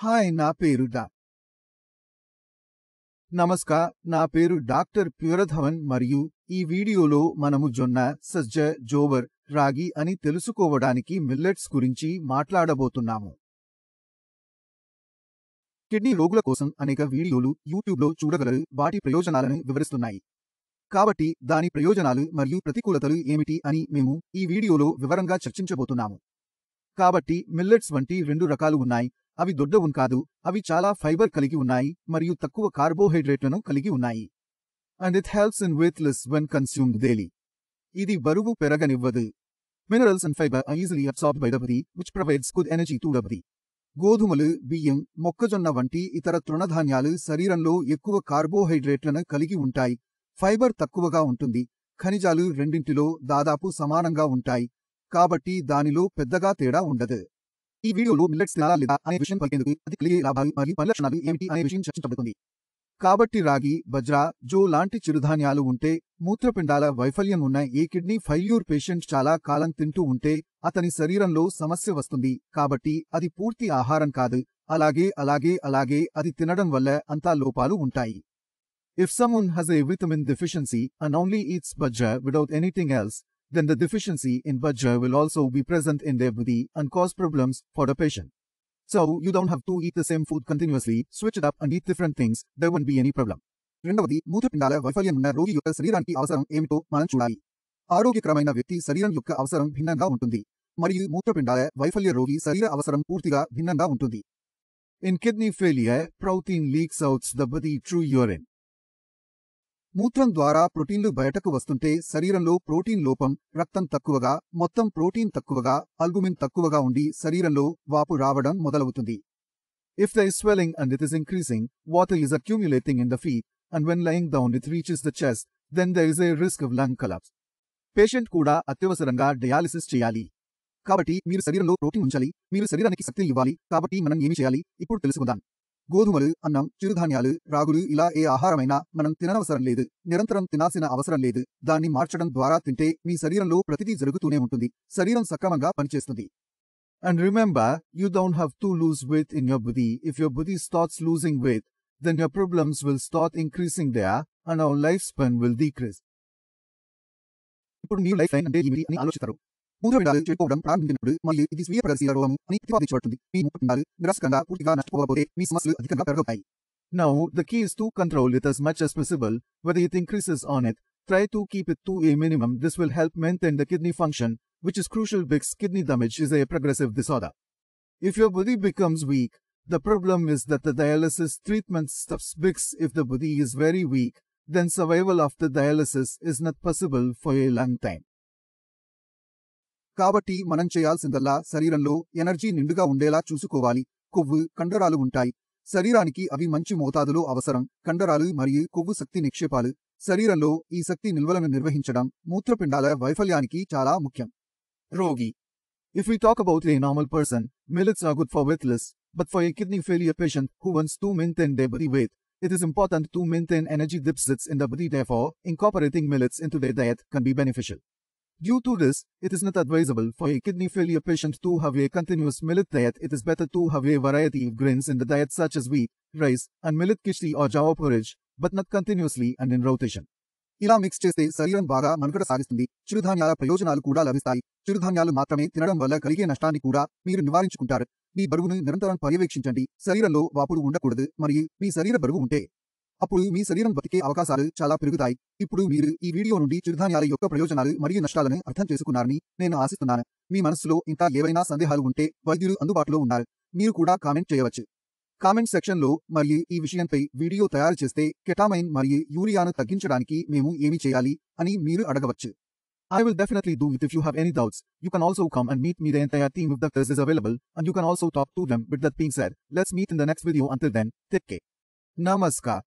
Hi నా పేరు నమస్కార్ నా పేరు డాక్టర్ ప్యూరధవన్ మరియు ఈ వీడియోలో మనము జొన్న, సజ్జ, జోవర్, రాగి అని తెలుసుకోవడానికి మిల్లెట్స్ గురించి మాట్లాడబోతున్నాము. కిడ్నీ రోగుల కోసం అనేక వీడియోలు యూట్యూబ్లో చూడగలరు. వాటి ప్రయోజనాలను వివరిస్తున్నాయి. కాబట్టి దాని ప్రయోజనాలు మరియు ప్రతికూలతలు ఏమిటి అని మేము ఈ వీడియోలో వివరంగా చర్చించబోతున్నాము. కాబట్టి మిల్లెట్స్ వంటి 2 రకాలు ఉన్నాయి. అవి దొడ్డవున్ కాదు, అవి చాలా ఫైబర్ కలిగి ఉన్నాయి మరియు తక్కువ కార్బోహైడ్రేట్లను కలిగి ఉన్నాయి. And it helps in weight loss when consumed daily. ఇది బరువు పెరగనివ్వదు. Minerals and fibre are easily absorbed by the body which provides good energy to the body. గోధుమలు, బియ్యం, మొక్కజొన్న వంటి ఇతర తృణధాన్యాలు శరీరంలో ఎక్కువ కార్బోహైడ్రేట్లను కలిగి ఉంటాయి. ఫైబర్ తక్కువగా ఉంటుంది. ఖనిజాలు రెండింటిలో దాదాపు సమానంగా ఉంటాయి. కాబట్టి దానిలో పెద్దగా తేడా ఉండదు. ఈ వీడియోలో మిల్లెట్స్ తినాలా లేదా అనే విషయం పలికేందుకు అది కలిగే లాభాలు మరియు పరిలక్షణాలు ఏమిటి అనే విషయం చర్చించబడుతుంది. కాబట్టి రాగి, బజ్రా, జో లాంటి చిరుధాన్యాలు ఉంటే, మూత్రపిండాల వైఫల్యం ఉన్న ఏ కిడ్నీ ఫెయిల్యూర్ పేషెంట్ చాలా కాలం తింటూ ఉంటే అతని శరీరంలో సమస్య వస్తుంది. కాబట్టి అది పూర్తి ఆహారం కాదు. అలాగే అది తినడం వల్ల అంతా లోపాలు ఉంటాయి. If someone has a vitamin deficiency and only eats bajra without anything else, then the deficiency in bajra will also be present in their body and cause problems for the patient. So, you don't have to eat the same food continuously, switch it up and eat different things, there won't be any problem. రెండవది, మూత్రపిండాల వైఫల్యం ఉన్న రోగి యొక్క శరీరానికి అవసరం ఏమిటో మనం చూడాలి. ఆరోగ్యకరమైన వ్యక్తి శరీరం యొక్క అవసరం భిన్నంగా ఉంటుంది మరియు మూత్రపిండాల వైఫల్య రోగి శరీర అవసరం పూర్తిగా భిన్నంగా ఉంటుంది. In kidney failure, protein leaks out the body through urine. మూత్రం ద్వారా ప్రోటీన్లు బయటకు వస్తుంటే శరీరంలో ప్రోటీన్ లోపం, రక్తం తక్కువగా, మొత్తం ప్రోటీన్ తక్కువగా, అల్బుమిన్ తక్కువగా ఉండి శరీరంలో వాపు రావడం మొదలవుతుంది. If there is swelling and it is increasing, water is accumulating in the feet and when lying down it reaches the chest, then there is a risk of lung collapse. Patient కూడా అత్యవసరంగా dialysis చేయాలి. కాబట్టి మీరు శరీరంలో protein ఉంచాలి, మీరు శరీరానికి శక్తిని ఇవ్వాలి. కాబట్టి మనం ఏమి చేయాలి ఇప్పుడు తెలుసుకుందాం. గోధుమలు, అన్నం, చిరుధాన్యాలు, రాగులు ఇలా ఏ ఆహారమైనా మనం తిననవసరం లేదు. నిరంతరం తినాల్సిన అవసరం లేదు. దాన్ని మార్చడం ద్వారా తింటే మీ శరీరంలో ప్రతిదీ జరుగుతూనే ఉంటుంది. శరీరం సక్రమంగా పనిచేస్తుంది. And remember, you don't have to lose weight in your body. If your body starts losing weight, then your problems will start increasing there and our lifespan will decrease. ఇప్పుడు మీరు లైఫ్ లైన్ అంటే ఏమిటి అని ఆలోచిస్తారు. మూత్రపిండాలు చెడిపోవడం ప్రారంభించినప్పుడు మరియు ఇది స్వీయ ప్రదర్శీల రోగము అని ప్రతిపాదించబడుతుంది. మీ మూత్రపిండాలు నిరాశకంగా పూర్తిగా నష్టపోకపోతే మీ సమస్యలు అధికంగా పెరగవుతాయి. Now, the key is to control it as much as possible. Whether it increases on it, try to keep it to a minimum. This will help maintain the kidney function, which is crucial because kidney damage is a progressive disorder. If your body becomes weak, the problem is that the dialysis treatment stops because if the body is very weak, then survival after dialysis is not possible for a long time. కాబట్టి మనం చేయాల్సిందల్లా శరీరంలో energy నిండుగా ఉండేలా చూసుకోవాలి. కొవ్వు, కండరాలు ఉంటాయి. శరీరానికి అవి మంచి మోతాదులో అవసరం. కండరాలు మరియు కొవ్వు శక్తి నిక్షేపాలు. శరీరంలో ఈ శక్తి నిల్వలను నిర్వహించడం మూత్రపిండాల వైఫల్యానికి చాలా ముఖ్యం. రోగి. If we talk about a normal person, millets are good for weight loss, but for a kidney failure patient who wants to maintain their body weight, it is important to maintain energy deficits in the body. Therefore, incorporating millets into their diet can be beneficial. Due to this, it is not advisable for a kidney failure patient to have a continuous millet diet. It is better to have a variety of grains in the diet such as wheat, rice, and millet khichdi or java porridge, but not continuously and in rotation. ఇలా mix చేస్తే శరీరం బాగా మనుగడ సాగిస్తుంది. చిరుధాన్యాల ప్రయోజనాలు కూడా లభిస్తాయి. చిరుధాన్యాలు మాత్రమే తినడం వల్ల కలిగే నష్టాన్ని కూడా మీరు నివారించుకుంటారు. మీ బరువును నిరంతరం పర్యవేక్షించండి. శరీరంలో వాపుడు ఉండకూడదు మరియు మీ శరీర బరువు ఉంటే అప్పుడు మీ శరీరం బతికే అవకాశాలు చాలా పెరుగుతాయి. ఇప్పుడు మీరు ఈ వీడియో నుండి చిరుధాన్యాల యొక్క ప్రయోజనాలు మరియు నష్టాలను అర్థం చేసుకున్నారని నేను ఆశిస్తున్నాను. మీ మనస్సులో ఇంకా ఏవైనా సందేహాలు ఉంటే వైద్యులు అందుబాటులో ఉన్నారు. మీరు కూడా కామెంట్ చేయవచ్చు. కామెంట్ సెక్షన్లో మరియు ఈ విషయంపై వీడియో తయారు చేస్తే కెటామైన్ మరియు యూరియాను తగ్గించడానికి మేము ఏమి చేయాలి అని మీరు అడగవచ్చు. I will definitely do it if you have any doubts. You can also come and meet me. The entire team of doctors is available and you can also talk to them. With that being said, let's meet in the next video. Until then, take care. Namaskar.